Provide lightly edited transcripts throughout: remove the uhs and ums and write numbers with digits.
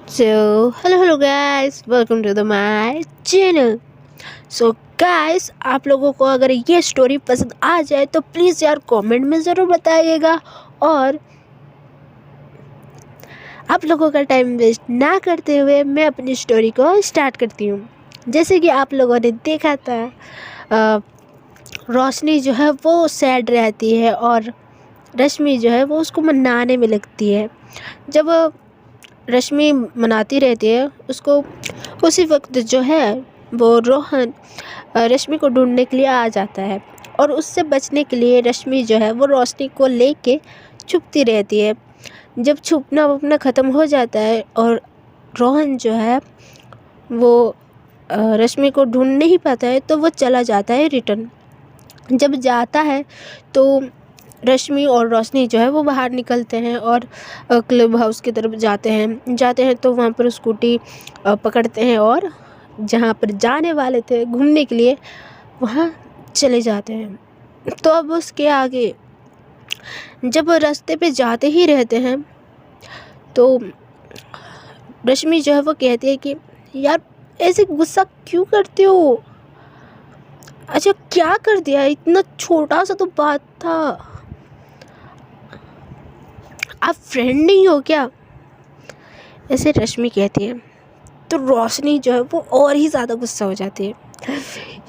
So, hello guys, welcome to my channel. So guys, आप लोगों को अगर ये स्टोरी पसंद आ जाए तो प्लीज़ यार कमेंट में ज़रूर बताइएगा। और आप लोगों का टाइम वेस्ट ना करते हुए मैं अपनी स्टोरी को स्टार्ट करती हूँ। जैसे कि आप लोगों ने देखा था, रोशनी जो है वो सैड रहती है और रश्मि जो है वो उसको मनाने में लगती है। जब रश्मि मनाती रहती है उसको, उसी वक्त जो है वो रोहन रश्मि को ढूंढने के लिए आ जाता है और उससे बचने के लिए रश्मि जो है वो रोशनी को लेके छुपती रहती है। जब छुपना वुपना ख़त्म हो जाता है और रोहन जो है वो रश्मि को ढूंढ नहीं पाता है तो वो चला जाता है रिटर्न। जब जाता है तो रश्मि और रोशनी जो है वो बाहर निकलते हैं और क्लब हाउस की तरफ जाते हैं तो वहाँ पर स्कूटी पकड़ते हैं और जहाँ पर जाने वाले थे घूमने के लिए वहाँ चले जाते हैं। तो अब उसके आगे जब रास्ते पे जाते ही रहते हैं तो रश्मि जो है वो कहती है कि यार ऐसे गुस्सा क्यों करते हो? अच्छा क्या कर दिया, इतना छोटा सा तो बात था, आप फ्रेंड नहीं हो क्या? ऐसे रश्मि कहती है। तो रोशनी जो है वो और ही ज़्यादा गुस्सा हो जाती है।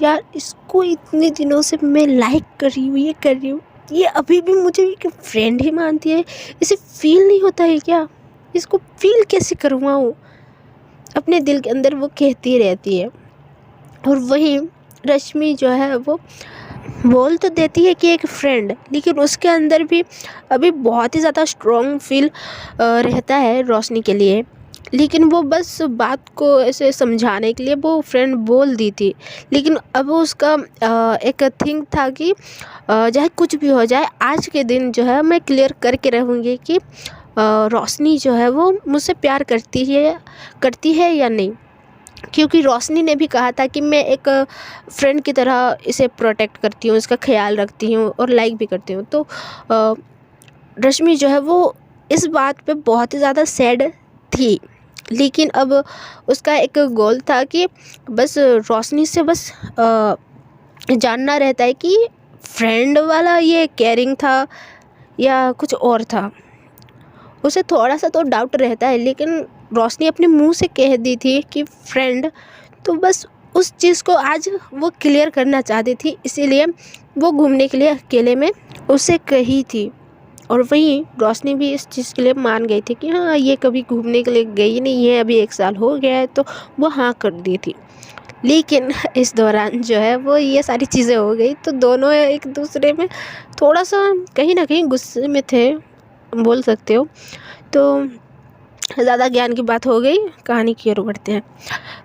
यार इसको इतने दिनों से मैं लाइक कर रही हूँ, ये कर रही हूँ, ये अभी भी मुझे एक फ्रेंड ही मानती है। इसे फील नहीं होता है क्या? इसको फील कैसे करवाऊँ? अपने दिल के अंदर वो कहती रहती है। और वही रश्मि जो है वो बोल तो देती है कि एक फ्रेंड, लेकिन उसके अंदर भी अभी बहुत ही ज़्यादा स्ट्रॉन्ग फील रहता है रोशनी के लिए। लेकिन वो बस बात को ऐसे समझाने के लिए वो फ्रेंड बोल दी थी, लेकिन अब उसका एक थिंक था कि चाहे कुछ भी हो जाए आज के दिन जो है मैं क्लियर करके रहूँगी कि रोशनी जो है वो मुझसे प्यार करती है या नहीं। क्योंकि रोशनी ने भी कहा था कि मैं एक फ्रेंड की तरह इसे प्रोटेक्ट करती हूँ, इसका ख्याल रखती हूँ और लाइक भी करती हूँ। तो रश्मि जो है वो इस बात पे बहुत ही ज़्यादा सैड थी, लेकिन अब उसका एक गोल था कि बस रोशनी से बस जानना रहता है कि फ्रेंड वाला ये केयरिंग था या कुछ और था। उसे थोड़ा सा तो डाउट रहता है, लेकिन रोशनी अपने मुंह से कह दी थी कि फ्रेंड, तो बस उस चीज़ को आज वो क्लियर करना चाहती थी, इसीलिए वो घूमने के लिए अकेले में उसे कही थी। और वहीं रोशनी भी इस चीज़ के लिए मान गई थी कि हाँ ये कभी घूमने के लिए गई नहीं है, अभी 1 साल हो गया है, तो वो हाँ कर दी थी। लेकिन इस दौरान जो है वो ये सारी चीज़ें हो गई तो दोनों एक दूसरे में थोड़ा सा कहीं ना कहीं गुस्से में थे, बोल सकते हो। तो ज़्यादा ज्ञान की बात हो गई, कहानी की ओर बढ़ते हैं।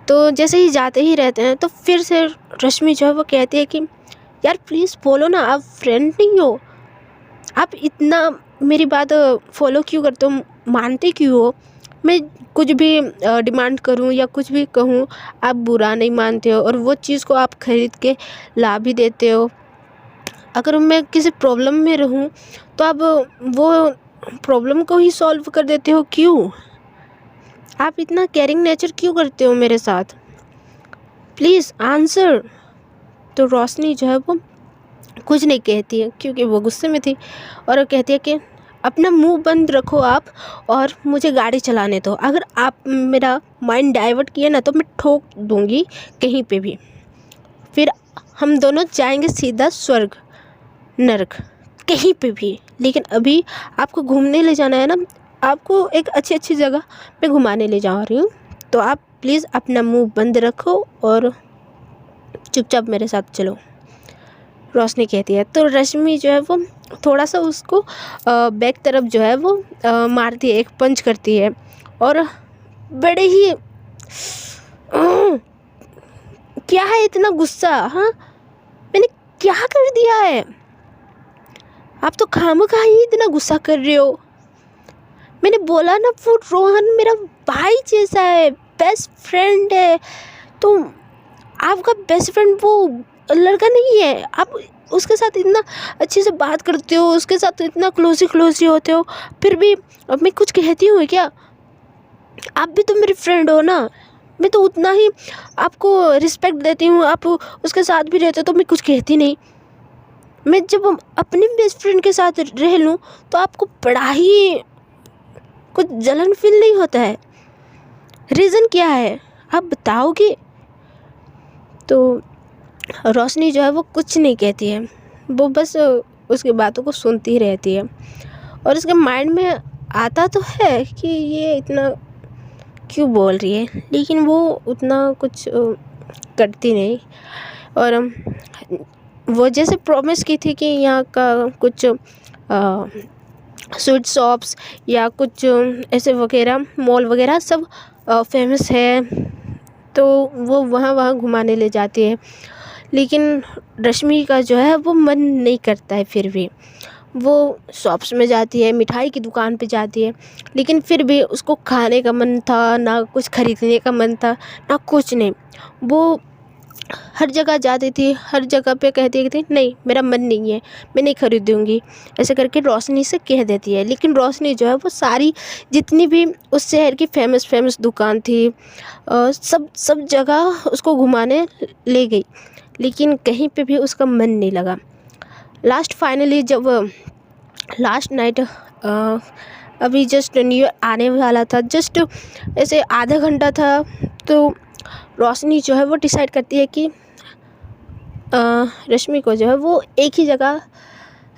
तो जैसे ही जाते ही रहते हैं तो फिर से रश्मि जो है वो कहती है कि यार प्लीज़ बोलो ना, आप फ्रेंड नहीं हो? आप इतना मेरी बात फॉलो क्यों करते हो, मानते क्यों हो? मैं कुछ भी डिमांड करूं या कुछ भी कहूं आप बुरा नहीं मानते हो, और वो चीज़ को आप खरीद के ला भी देते हो। अगर मैं किसी प्रॉब्लम में रहूं तो आप वो प्रॉब्लम को ही सॉल्व कर देते हो, क्यों? आप इतना केयरिंग नेचर क्यों करते हो मेरे साथ? Please answer. तो रोशनी जो है वो कुछ नहीं कहती है क्योंकि वो गुस्से में थी, और वो कहती है कि अपना मुंह बंद रखो आप और मुझे गाड़ी चलाने दो। अगर आप मेरा माइंड डाइवर्ट किए ना तो मैं ठोक दूंगी कहीं पे भी, फिर हम दोनों जाएंगे सीधा स्वर्ग नरक कहीं पे भी। लेकिन अभी आपको घूमने ले जाना है ना, आपको एक अच्छी जगह पे घुमाने ले जा रही हूँ, तो आप प्लीज़ अपना मुंह बंद रखो और चुपचाप मेरे साथ चलो, रोशनी कहती है। तो रश्मि जो है वो थोड़ा सा उसको बैक तरफ जो है वो मारती है, एक पंच करती है, और बड़े ही क्या है इतना गुस्सा? हाँ मैंने क्या कर दिया है? आप तो खामखा ही इतना गुस्सा कर रहे हो। मैंने बोला ना वो रोहन मेरा भाई जैसा है, बेस्ट फ्रेंड है। तो आपका बेस्ट फ्रेंड वो लड़का नहीं है, आप उसके साथ इतना अच्छे से बात करते हो, उसके साथ इतना क्लोजी होते हो, फिर भी अब मैं कुछ कहती हूँ क्या? आप भी तो मेरी फ्रेंड हो ना, मैं तो उतना ही आपको रिस्पेक्ट देती हूँ, आप उसके साथ भी रहते हो तो मैं कुछ कहती नहीं। मैं जब अपने बेस्ट फ्रेंड के साथ रह लूँ तो आपको बड़ा ही कुछ जलन फील नहीं होता है? रीज़न क्या है आप बताओगे? तो रोशनी जो है वो कुछ नहीं कहती है, वो बस उसकी बातों को सुनती ही रहती है। और उसके माइंड में आता तो है कि ये इतना क्यों बोल रही है, लेकिन वो उतना कुछ करती नहीं। और वो जैसे प्रॉमिस की थी कि यहाँ का कुछ स्वीट शॉप्स या कुछ ऐसे वगैरह मॉल वगैरह सब फेमस है, तो वो वहाँ घुमाने ले जाती है। लेकिन रश्मि का जो है वो मन नहीं करता है, फिर भी वो शॉप्स में जाती है, मिठाई की दुकान पे जाती है, लेकिन फिर भी उसको खाने का मन था ना, कुछ खरीदने का मन था ना, कुछ नहीं। वो हर जगह जाती थी, हर जगह पे कहती थी नहीं मेरा मन नहीं है, मैं नहीं खरीदूँगी, ऐसे करके रोशनी से कह देती है। लेकिन रोशनी जो है वो सारी जितनी भी उस शहर की फेमस दुकान थी सब जगह उसको घुमाने ले गई, लेकिन कहीं पे भी उसका मन नहीं लगा। लास्ट फाइनली जब लास्ट नाइट अभी जस्ट न्यू ईयर आने वाला था, जस्ट ऐसे आधा घंटा था, तो रोशनी जो है वो डिसाइड करती है कि रश्मि को जो है वो एक ही जगह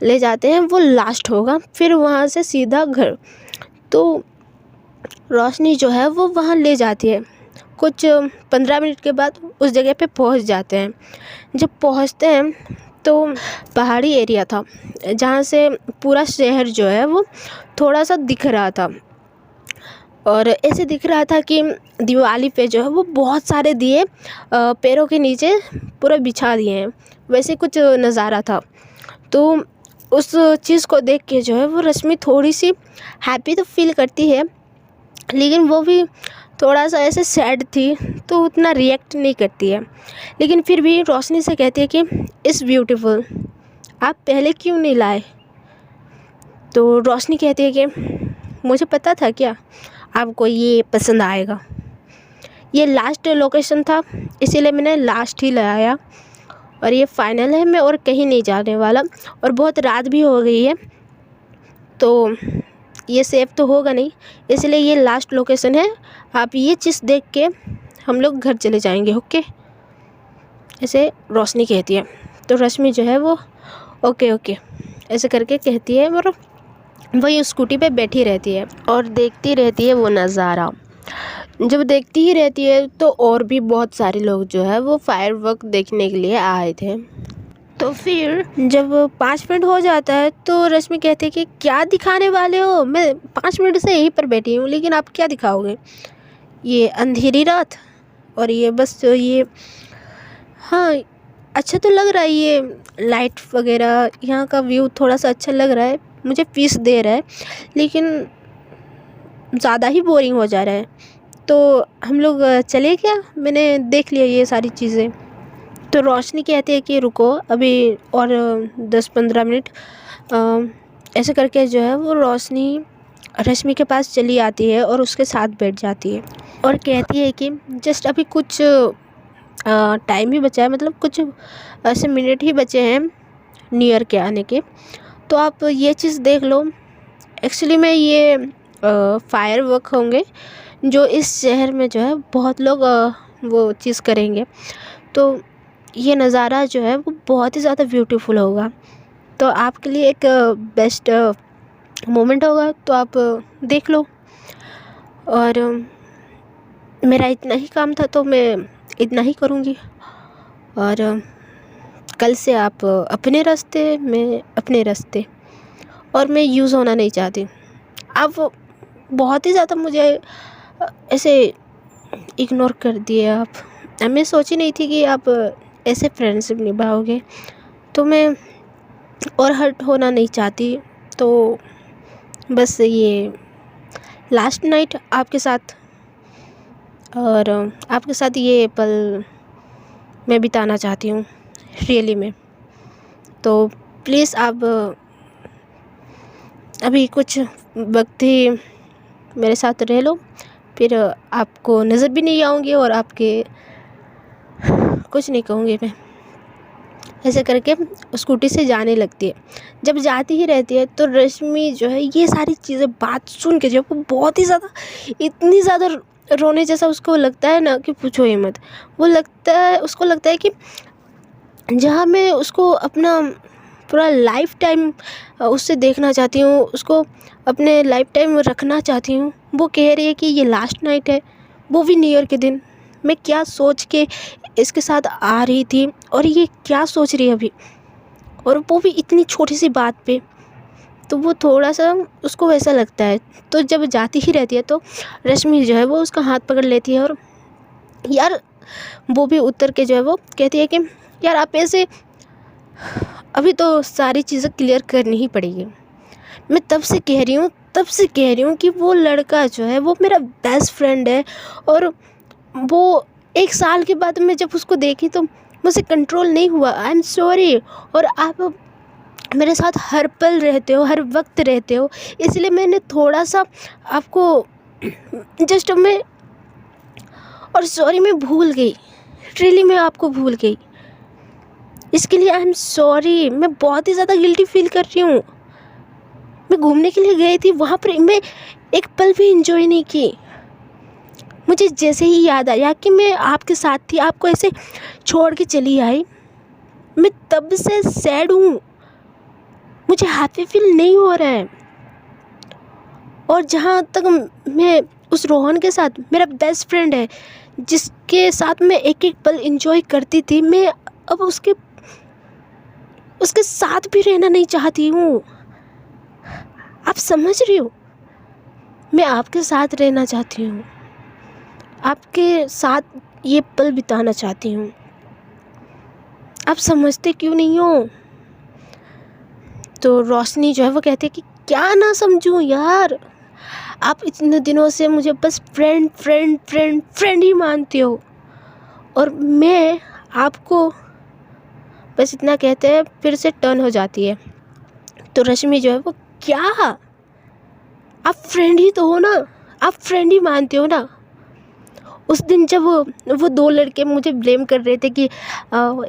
ले जाते हैं, वो लास्ट होगा, फिर वहाँ से सीधा घर। तो रोशनी जो है वो वहाँ ले जाती है। कुछ 15 मिनट के बाद उस जगह पे पहुँच जाते हैं। जब पहुँचते हैं तो पहाड़ी एरिया था, जहाँ से पूरा शहर जो है वो थोड़ा सा दिख रहा था, और ऐसे दिख रहा था कि दिवाली पे जो है वो बहुत सारे दिए पैरों के नीचे पूरा बिछा दिए हैं, वैसे कुछ नज़ारा था। तो उस चीज़ को देख के जो है वो रश्मि थोड़ी सी हैप्पी तो फील करती है, लेकिन वो भी थोड़ा सा ऐसे सैड थी, तो उतना रिएक्ट नहीं करती है। लेकिन फिर भी रोशनी से कहती है कि इट्स ब्यूटीफुल, आप पहले क्यों नहीं लाए? तो रोशनी कहती है कि मुझे पता था क्या आपको ये पसंद आएगा, ये लास्ट लोकेशन था इसीलिए मैंने लास्ट ही लगाया, और ये फाइनल है, मैं और कहीं नहीं जाने वाला, और बहुत रात भी हो गई है तो ये सेफ़ तो होगा नहीं, इसलिए ये लास्ट लोकेशन है, आप ये चीज़ देख के हम लोग घर चले जाएंगे, ओके? ऐसे रोशनी कहती है। तो रश्मि जो है वो ओके ओके ऐसे करके कहती है, और वही स्कूटी पे बैठी रहती है और देखती रहती है वो नज़ारा। जब देखती ही रहती है तो और भी बहुत सारे लोग जो है वो फायरवर्क देखने के लिए आए थे। तो फिर जब 5 मिनट हो जाता है तो रश्मि कहती है कि क्या दिखाने वाले हो, मैं 5 मिनट से यहीं पर बैठी हूँ, लेकिन आप क्या दिखाओगे? ये अंधेरी रात और ये बस ये, हाँ अच्छा तो लग रहा है, ये लाइट वगैरह यहाँ का व्यू थोड़ा सा अच्छा लग रहा है, मुझे पीस दे रहा है, लेकिन ज़्यादा ही बोरिंग हो जा रहा है। तो हम लोग चले क्या, मैंने देख लिया ये सारी चीज़ें। तो रोशनी कहती है कि रुको अभी और 10-15 मिनट। ऐसे करके जो है वो रोशनी रश्मि के पास चली आती है और उसके साथ बैठ जाती है और कहती है कि जस्ट अभी कुछ टाइम ही बचा है, मतलब कुछ ऐसे मिनट ही बचे हैं न्यू ईयर के आने के, तो आप ये चीज़ देख लो। एक्चुअली में ये फायरवर्क होंगे जो इस शहर में जो है बहुत लोग वो चीज़ करेंगे, तो ये नज़ारा जो है वो बहुत ही ज़्यादा ब्यूटीफुल होगा, तो आपके लिए एक बेस्ट मोमेंट होगा, तो आप देख लो। और मेरा इतना ही काम था तो मैं इतना ही करूँगी, और कल से आप अपने रास्ते, मैं अपने रास्ते, और मैं यूज़ होना नहीं चाहती। आप बहुत ही ज़्यादा मुझे ऐसे इग्नोर कर दिए आप, मैं सोची नहीं थी कि आप ऐसे फ्रेंडशिप निभाओगे, तो मैं और हर्ट होना नहीं चाहती, तो बस ये लास्ट नाइट आपके साथ, और आपके साथ ये पल मैं बिताना चाहती हूँ रियली में। तो प्लीज़ आप अभी कुछ वक्त ही मेरे साथ रह लो फिर आपको नज़र भी नहीं आऊँगी और आपके कुछ नहीं कहूँगी मैं। ऐसे करके स्कूटी से जाने लगती है। जब जाती ही रहती है तो रश्मि जो है ये सारी चीज़ें बात सुन के जो वो बहुत ही ज़्यादा, इतनी ज़्यादा रोने जैसा उसको लगता है ना कि पूछो ही मत। वो लगता है, उसको लगता है कि जहाँ मैं उसको अपना पूरा लाइफ टाइम उससे देखना चाहती हूँ, उसको अपने लाइफ टाइम रखना चाहती हूँ, वो कह रही है कि ये लास्ट नाइट है, वो भी न्यू ईयर के दिन। मैं क्या सोच के इसके साथ आ रही थी और ये क्या सोच रही है अभी, और वो भी इतनी छोटी सी बात पे। तो वो थोड़ा सा उसको वैसा लगता है। तो जब जाती ही रहती है तो रश्मि जो है वो उसका हाथ पकड़ लेती है और यार वो भी उतर के जो है वो कहती है कि यार आप ऐसे, अभी तो सारी चीज़ें क्लियर करनी ही पड़ेगी। मैं तब से कह रही हूँ कि वो लड़का जो है वो मेरा बेस्ट फ्रेंड है, और वो 1 साल के बाद मैं जब उसको देखी तो मुझसे कंट्रोल नहीं हुआ। I am sorry. और आप मेरे साथ हर पल रहते हो, हर वक्त रहते हो, इसलिए मैंने थोड़ा सा आपको जस्ट मैं, और सॉरी मैं भूल गई, रियली मैं आपको भूल गई। इसके लिए आई एम सॉरी। मैं बहुत ही ज़्यादा गिल्टी फील कर रही हूँ। मैं घूमने के लिए गई थी, वहाँ पर मैं एक पल भी इंजॉय नहीं की। मुझे जैसे ही याद आया कि मैं आपके साथ थी, आपको ऐसे छोड़ के चली आई, मैं तब से सैड हूँ। मुझे हैप्पी फील नहीं हो रहा है। और जहाँ तक मैं उस रोहन के साथ, मेरा बेस्ट फ्रेंड है जिसके साथ मैं एक एक पल इंजॉय करती थी, मैं अब उसके साथ भी रहना नहीं चाहती हूँ। आप समझ रही हो? मैं आपके साथ रहना चाहती हूँ, आपके साथ ये पल बिताना चाहती हूँ। आप समझते क्यों नहीं हो? तो रोशनी जो है वो कहती है कि क्या ना समझूं यार, आप इतने दिनों से मुझे बस फ्रेंड फ्रेंड फ्रेंड फ्रेंड ही मानते हो, और मैं आपको बस इतना कहते हैं फिर से टर्न हो जाती है। तो रश्मि जो है वो, क्या आप फ्रेंड ही तो हो ना, आप फ्रेंड ही मानते हो ना। उस दिन जब वो 2 लड़के मुझे ब्लेम कर रहे थे कि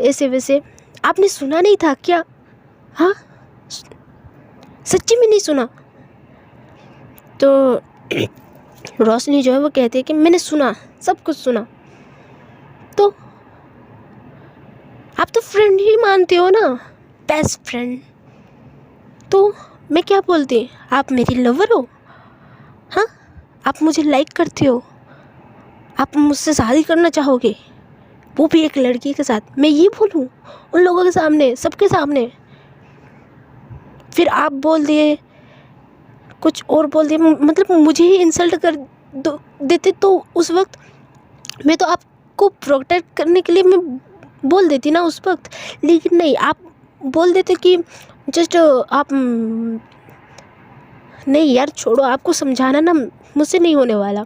ऐसे वैसे, आपने सुना नहीं था क्या? हाँ, सच्ची में नहीं सुना? तो रोशनी जो है वो कहती है कि मैंने सुना, सब कुछ सुना। तो आप तो फ्रेंड ही मानते हो ना, बेस्ट फ्रेंड। तो मैं क्या बोलती, आप मेरी लवर हो? हाँ, आप मुझे लाइक करते हो, आप मुझसे शादी करना चाहोगे, वो भी एक लड़की के साथ? मैं ये बोलूँ उन लोगों के सामने, सबके सामने? फिर आप बोल दिए कुछ और, बोल दिए, मतलब मुझे ही इंसल्ट कर देते। तो उस वक्त मैं तो आपको प्रोटेक्ट करने के लिए मैं बोल देती ना उस वक्त, लेकिन नहीं, आप बोल देते कि जस्ट आप नहीं यार छोड़ो, आपको समझाना ना मुझसे नहीं होने वाला।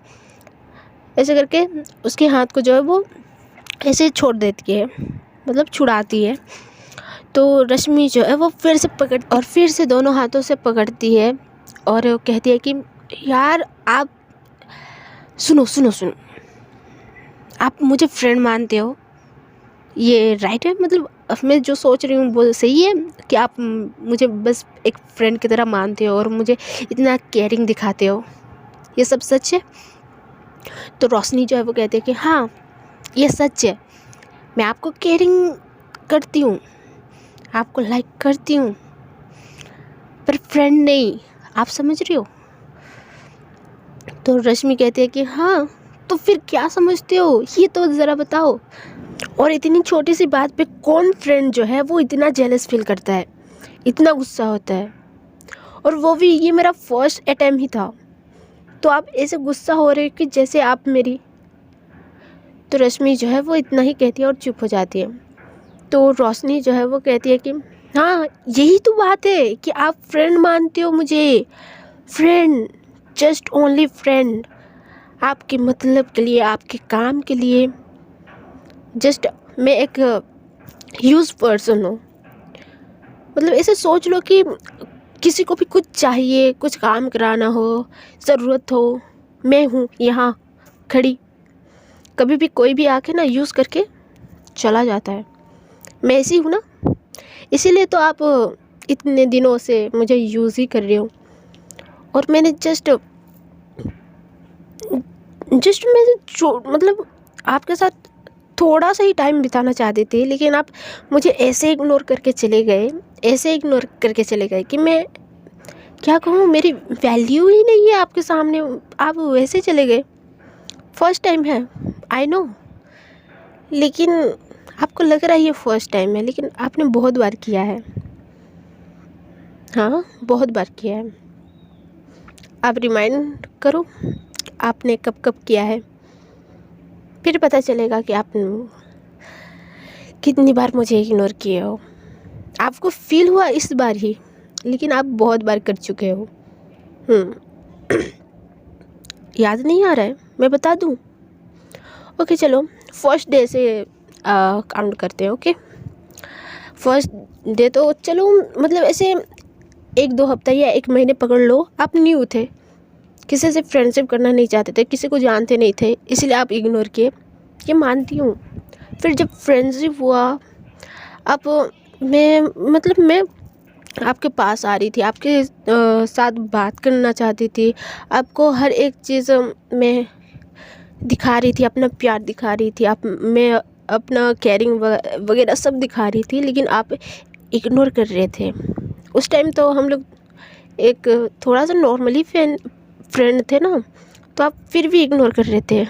ऐसे करके उसके हाथ को जो है वो ऐसे छोड़ देती है, मतलब छुड़ाती है। तो रश्मि जो है वो फिर से और फिर से दोनों हाथों से पकड़ती है और कहती है कि यार आप सुनो सुनो सुनो, आप मुझे फ्रेंड मानते हो, ये राइट है? मतलब मैं जो सोच रही हूँ वो सही है कि आप मुझे बस एक फ्रेंड की तरह मानते हो और मुझे इतना केयरिंग दिखाते हो, ये सब सच है? तो रोशनी जो है वो कहती है कि हाँ ये सच है, मैं आपको केयरिंग करती हूँ, आपको लाइक करती हूँ, पर फ्रेंड नहीं। आप समझ रही हो? तो रश्मि कहती है कि हाँ, तो फिर क्या समझते हो ये तो ज़रा बताओ। और इतनी छोटी सी बात पे कौन फ्रेंड जो है वो इतना जेलस फील करता है, इतना गुस्सा होता है? और वो भी ये मेरा फर्स्ट अटेम्प्ट ही था, तो आप ऐसे गुस्सा हो रहे हो कि जैसे आप मेरी। तो रश्मि जो है वो इतना ही कहती है और चुप हो जाती है। तो रोशनी जो है वो कहती है कि हाँ यही तो बात है कि आप फ्रेंड मानते हो मुझे, फ्रेंड, जस्ट ओनली फ्रेंड, आपके मतलब के लिए, आपके काम के लिए। जस्ट मैं एक यूज पर्सन हूँ। मतलब ऐसे सोच लो कि किसी को भी कुछ चाहिए, कुछ काम कराना हो, ज़रूरत हो, मैं हूँ यहाँ खड़ी, कभी भी कोई भी आके ना यूज़ करके चला जाता है। मैं ऐसी हूँ ना, इसीलिए तो आप इतने दिनों से मुझे यूज़ ही कर रहे हो। और मैंने जस्ट मैं जो मतलब आपके साथ थोड़ा सा ही टाइम बिताना चाहती थी, लेकिन आप मुझे ऐसे इग्नोर करके चले गए कि मैं क्या कहूँ, मेरी वैल्यू ही नहीं है आपके सामने। आप वैसे चले गए। फर्स्ट टाइम है, आई नो, लेकिन आपको लग रहा है ये फर्स्ट टाइम है, लेकिन आपने बहुत बार किया है। हाँ, बहुत बार किया है। आप रिमाइंड करो, आपने कब कब किया है, फिर पता चलेगा कि आप कितनी बार मुझे इग्नोर किए हो। आपको फील हुआ इस बार ही, लेकिन आप बहुत बार कर चुके हो। याद नहीं आ रहा है? मैं बता दूँ? ओके चलो, फर्स्ट डे से काउंट करते हैं। ओके, फर्स्ट डे तो चलो, मतलब ऐसे 1-2 हफ्ता या 1 महीने पकड़ लो। आप न्यू थे, किसी से फ्रेंडशिप करना नहीं चाहते थे, किसी को जानते नहीं थे, इसलिए आप इग्नोर किए, ये मानती हूँ। फिर जब फ्रेंडशिप हुआ, अब मैं आपके पास आ रही थी, आपके साथ बात करना चाहती थी, आपको हर एक चीज़ में दिखा रही थी, अपना प्यार दिखा रही थी, मैं अपना केयरिंग वगैरह सब दिखा रही थी, लेकिन आप इग्नोर कर रहे थे। उस टाइम तो हम लोग एक थोड़ा सा नॉर्मली फ्रेंड थे ना, तो आप फिर भी इग्नोर कर रहे थे,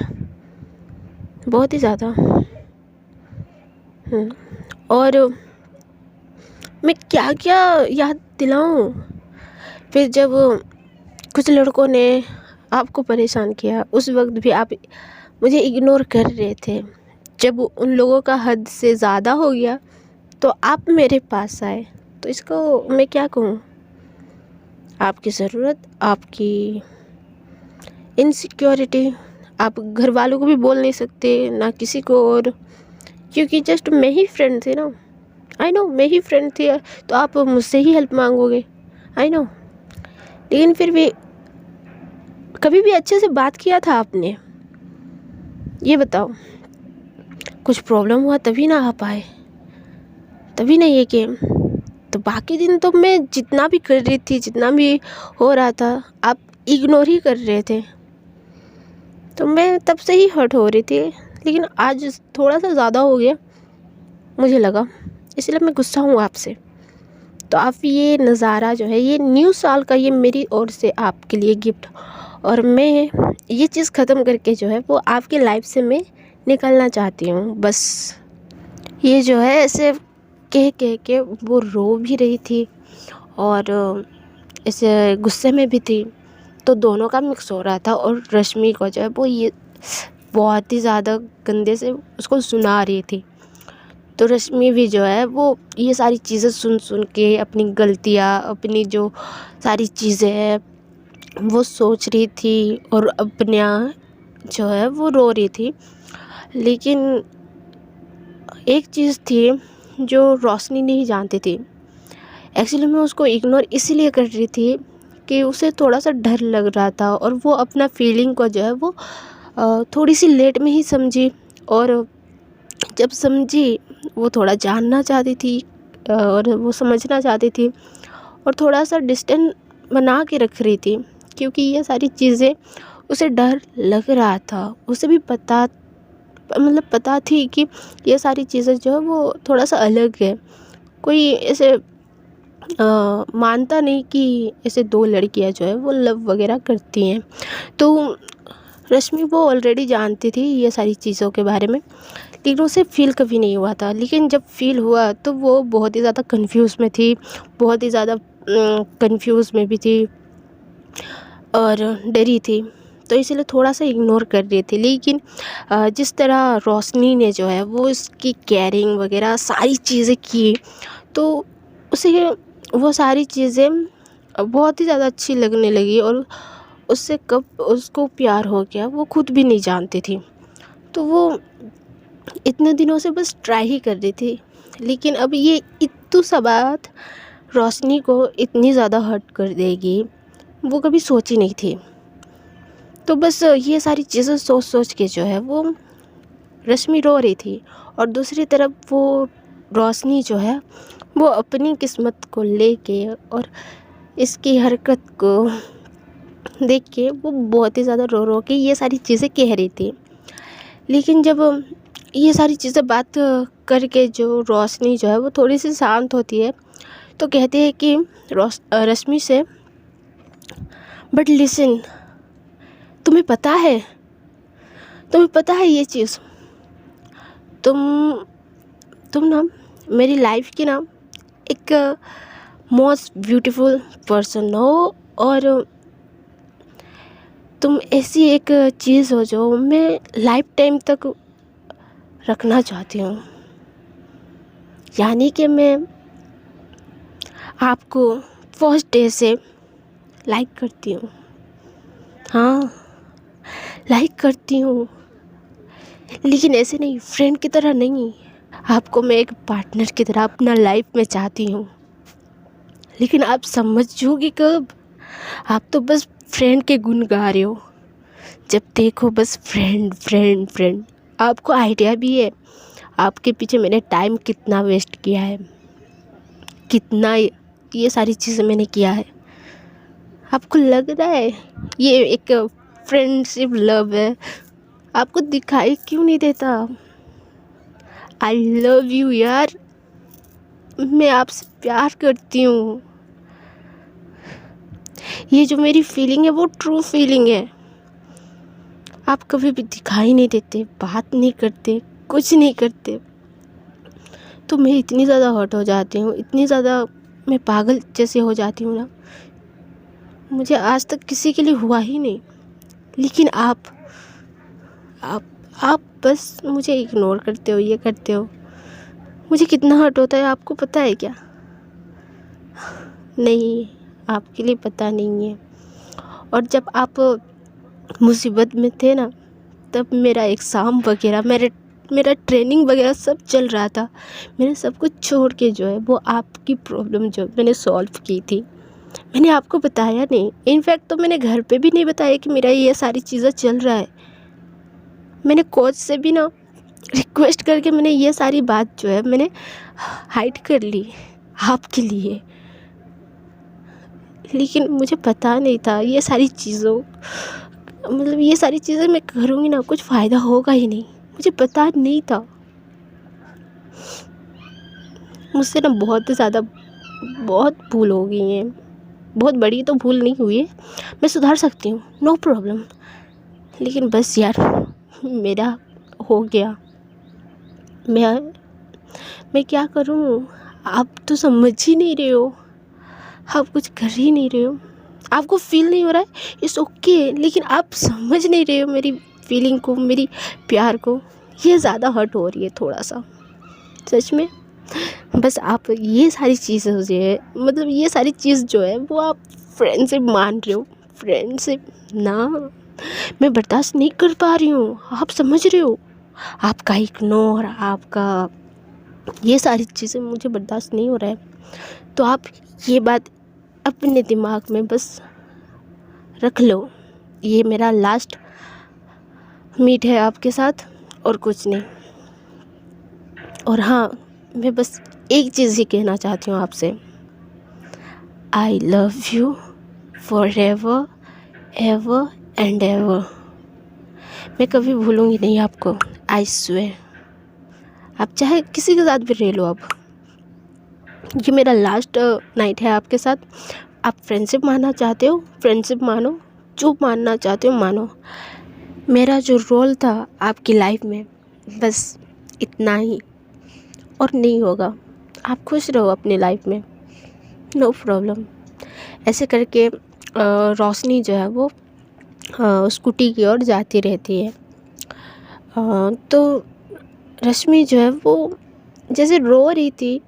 बहुत ही ज़्यादा। और मैं क्या क्या याद दिलाऊं। फिर जब कुछ लड़कों ने आपको परेशान किया, उस वक्त भी आप मुझे इग्नोर कर रहे थे। जब उन लोगों का हद से ज़्यादा हो गया, तो आप मेरे पास आए। तो इसको मैं क्या कहूँ, आपकी ज़रूरत, आपकी इनसिक्योरिटी, आप घर वालों को भी बोल नहीं सकते, ना किसी को और, क्योंकि जस्ट मैं ही फ्रेंड थी ना। आई नो, मैं ही फ्रेंड थी, तो आप मुझसे ही हेल्प मांगोगे, आई नो। लेकिन फिर भी कभी भी अच्छे से बात किया था आपने? ये बताओ, कुछ प्रॉब्लम हुआ तभी ना आप आए, तभी ना ये गेम। तो बाकी दिन तो मैं जितना भी कर रही थी, जितना भी हो रहा था, आप इग्नोर ही कर रहे थे। तो मैं तब से ही हर्ट हो रही थी, लेकिन आज थोड़ा सा ज़्यादा हो गया मुझे लगा, इसलिए मैं गुस्सा हूँ आपसे। तो आप ये नज़ारा जो है, ये न्यू साल का, ये मेरी ओर से आपके लिए गिफ्ट, और मैं ये चीज़ ख़त्म करके जो है वो आपकी लाइफ से मैं निकलना चाहती हूँ बस। ये जो है ऐसे कह के वो रो भी रही थी और ऐसे गुस्से में भी थी, तो दोनों का मिक्स हो रहा था। और रश्मि को जो है वो ये बहुत ही ज़्यादा गंदे से उसको सुना रही थी। तो रश्मि भी जो है वो ये सारी चीज़ें सुन सुन के अपनी गलतियाँ, अपनी जो सारी चीज़ें हैं वो सोच रही थी, और अपना जो है वो रो रही थी। लेकिन एक चीज़ थी जो रोशनी नहीं जानती थी। एक्चुअली मैं उसको इग्नोर इसीलिए कर रही थी कि उसे थोड़ा सा डर लग रहा था, और वो अपना फीलिंग को जो है वो थोड़ी सी लेट में ही समझी। और जब समझी, वो थोड़ा जानना चाहती थी और वो समझना चाहती थी, और थोड़ा सा डिस्टेंस बना के रख रही थी, क्योंकि ये सारी चीज़ें उसे डर लग रहा था। उसे भी पता थी कि ये सारी चीज़ें जो है वो थोड़ा सा अलग है। कोई ऐसे मानता नहीं कि ऐसे 2 लड़कियां जो है वो लव वगैरह करती हैं। तो रश्मि वो ऑलरेडी जानती थी ये सारी चीज़ों के बारे में, लेकिन उसे फील कभी नहीं हुआ था। लेकिन जब फील हुआ तो वो बहुत ही ज़्यादा कंफ्यूज में थी, बहुत ही ज़्यादा कंफ्यूज में भी थी और डरी थी, तो इसलिए थोड़ा सा इग्नोर कर रही थी। लेकिन जिस तरह रोशनी ने जो है वो इसकी केयरिंग वगैरह सारी चीज़ें की, तो उसे वो सारी चीज़ें बहुत ही ज़्यादा अच्छी लगने लगी, और उससे कब उसको प्यार हो गया वो खुद भी नहीं जानती थी। तो वो इतने दिनों से बस ट्राई ही कर रही थी, लेकिन अब ये इतू सा बात रोशनी को इतनी ज़्यादा हर्ट कर देगी वो कभी सोची नहीं थी। तो बस ये सारी चीज़ें सोच सोच के जो है वो रश्मि रो रही थी, और दूसरी तरफ वो रोशनी जो है वो अपनी किस्मत को लेके और इसकी हरकत को देख के वो बहुत ही ज़्यादा रो रो के ये सारी चीज़ें कह रही थी। लेकिन जब ये सारी चीज़ें बात करके जो रोशनी जो है वो थोड़ी सी शांत होती है, तो कहती है कि रश्मि से, बट लिसन, तुम्हें पता है, तुम्हें पता है ये चीज़, तुम ना मेरी लाइफ की ना एक मोस्ट ब्यूटीफुल पर्सन हो, और तुम ऐसी एक चीज़ हो जो मैं लाइफ टाइम तक रखना चाहती हूँ। यानी कि मैं आपको फर्स्ट डे से लाइक करती हूँ। हाँ, लाइक करती हूँ, लेकिन ऐसे नहीं, फ्रेंड की तरह नहीं। आपको मैं एक पार्टनर की तरह अपना लाइफ में चाहती हूँ। लेकिन आप समझोगी कब? आप तो बस फ्रेंड के गुण गा रहे हो। जब देखो बस फ्रेंड फ्रेंड फ्रेंड। आपको आइडिया भी है आपके पीछे मैंने टाइम कितना वेस्ट किया है, कितना ये सारी चीज़ें मैंने किया है। आपको लग रहा है ये एक फ्रेंडशिप लव है? आपको दिखाई क्यों नहीं देता? आई लव यू यार, मैं आपसे प्यार करती हूँ। ये जो मेरी फीलिंग है वो ट्रू फीलिंग है। आप कभी भी दिखाई नहीं देते, बात नहीं करते, कुछ नहीं करते, तो मैं इतनी ज़्यादा हर्ट हो जाती हूँ, इतनी ज़्यादा मैं पागल जैसे हो जाती हूँ ना। मुझे आज तक किसी के लिए हुआ ही नहीं, लेकिन आप बस मुझे इग्नोर करते हो, ये करते हो। मुझे कितना हर्ट होता है आपको पता है क्या? नहीं, आपके लिए पता नहीं है। और जब आप मुसीबत में थे ना, तब मेरा एग्ज़ाम वगैरह, मेरा ट्रेनिंग वगैरह सब चल रहा था। मैंने सब कुछ छोड़ के जो है वो आपकी प्रॉब्लम जो मैंने सॉल्व की थी। मैंने आपको बताया नहीं, इनफैक्ट तो मैंने घर पे भी नहीं बताया कि मेरा ये सारी चीज़ें चल रहा है। मैंने कोच से भी ना रिक्वेस्ट करके मैंने ये सारी बात जो है मैंने हाइड कर ली आपके लिए। लेकिन मुझे पता नहीं था ये सारी चीज़ें मैं करूँगी ना कुछ फ़ायदा होगा ही नहीं। मुझे पता नहीं था। मुझसे ना बहुत भूल हो गई है। बहुत बड़ी तो भूल नहीं हुई है, मैं सुधार सकती हूँ, नो प्रॉब्लम। लेकिन बस यार मेरा हो गया। मैं क्या करूँ? आप तो समझ ही नहीं रहे हो, आप कुछ कर ही नहीं रहे हो। आपको फील नहीं हो रहा है, इट्स ओके, लेकिन आप समझ नहीं रहे हो मेरी फीलिंग को, मेरी प्यार को। ये ज़्यादा हर्ट हो रही है थोड़ा सा, सच में। बस आप ये सारी चीज़ें ये सारी चीज़ जो है वो आप फ्रेंडशिप मान रहे हो। फ्रेंडशिप ना, मैं बर्दाश्त नहीं कर पा रही हूँ, आप समझ रहे हो? आपका इग्नोर, आपका ये सारी चीज़ें मुझे बर्दाश्त नहीं हो रहा है। तो आप ये बात अपने दिमाग में बस रख लो, ये मेरा लास्ट मीट है आपके साथ और कुछ नहीं। और हाँ, मैं बस एक चीज़ ही कहना चाहती हूँ आपसे, I love you for ever ever and ever. मैं कभी भूलूंगी नहीं आपको, आई स्वेयर। आप चाहे किसी के साथ भी रह लो, अब ये मेरा लास्ट नाइट है आपके साथ। आप फ्रेंडशिप मानना चाहते हो, फ्रेंडशिप मानो, जो मानना चाहते हो मानो। मेरा जो रोल था आपकी लाइफ में बस इतना ही, और नहीं होगा। आप खुश रहो अपनी लाइफ में, नो प्रॉब्लम। ऐसे करके रोशनी जो है वो स्कूटी की ओर जाती रहती है। तो रश्मि जो है वो जैसे रो रही थी,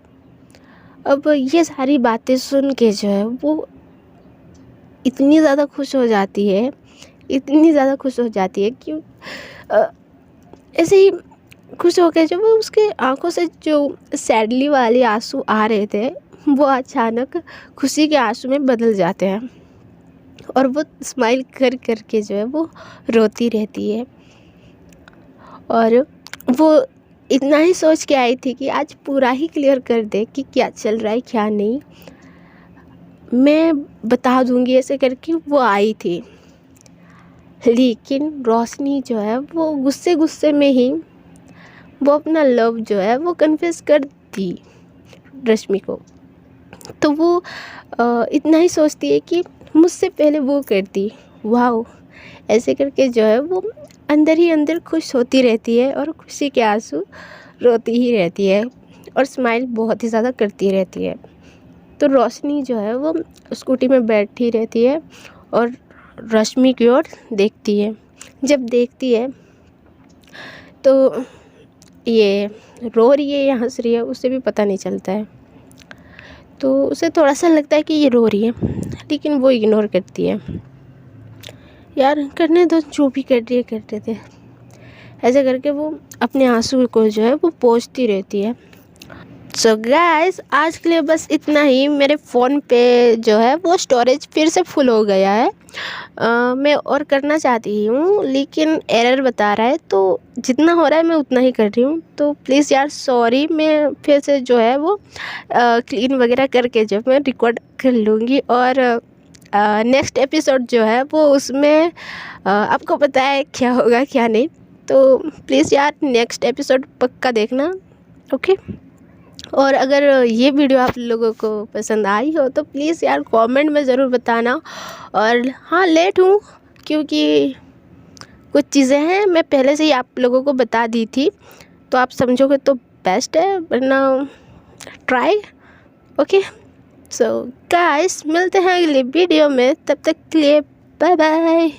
अब ये सारी बातें सुन के जो है वो इतनी ज़्यादा खुश हो जाती है, इतनी ज़्यादा खुश हो जाती है कि ऐसे ही खुश हो के जब वो उसके आंखों से जो सैडली वाले आंसू आ रहे थे वो अचानक खुशी के आंसू में बदल जाते हैं। और वो स्माइल कर कर के जो है वो रोती रहती है। और वो इतना ही सोच के आई थी कि आज पूरा ही क्लियर कर दे कि क्या चल रहा है क्या नहीं, मैं बता दूंगी ऐसे करके वो आई थी। लेकिन रोशनी जो है वो गुस्से गुस्से में ही वो अपना लव जो है वो कन्फेस कर दी रश्मि को। तो वो इतना ही सोचती है कि मुझसे पहले वो करती, वाह, ऐसे करके जो है वो अंदर ही अंदर खुश होती रहती है और खुशी के आंसू रोती ही रहती है और स्माइल बहुत ही ज़्यादा करती रहती है। तो रोशनी जो है वो स्कूटी में बैठी रहती है और रश्मि की ओर देखती है। जब देखती है तो ये रो रही है या हंस रही है उसे भी पता नहीं चलता है। तो उसे थोड़ा सा लगता है कि ये रो रही है, लेकिन वो इग्नोर करती है। यार करने दो, जो भी कर रही है करते थे, ऐसे करके वो अपने आंसू को जो है वो पोंछती रहती है। सो गाइस, आज के लिए बस इतना ही। मेरे फ़ोन पे जो है वो स्टोरेज फिर से फुल हो गया है। मैं और करना चाहती हूँ लेकिन एरर बता रहा है, तो जितना हो रहा है मैं उतना ही कर रही हूँ। तो प्लीज़ यार सॉरी, मैं फिर से जो है वो क्लीन वगैरह करके जो मैं रिकॉर्ड कर लूँगी। और नेक्स्ट एपिसोड जो है वो उसमें आपको पता है क्या होगा क्या नहीं। तो प्लीज़ यार नेक्स्ट एपिसोड पक्का देखना, ओके। और अगर ये वीडियो आप लोगों को पसंद आई हो तो प्लीज़ यार कमेंट में ज़रूर बताना। और हाँ, लेट हूँ क्योंकि कुछ चीज़ें हैं मैं पहले से ही आप लोगों को बता दी थी, तो आप समझोगे तो बेस्ट है, वरना ट्राई, ओके। सो गाइस, मिलते हैं अगले वीडियो में, तब तक के लिए बाय बाय।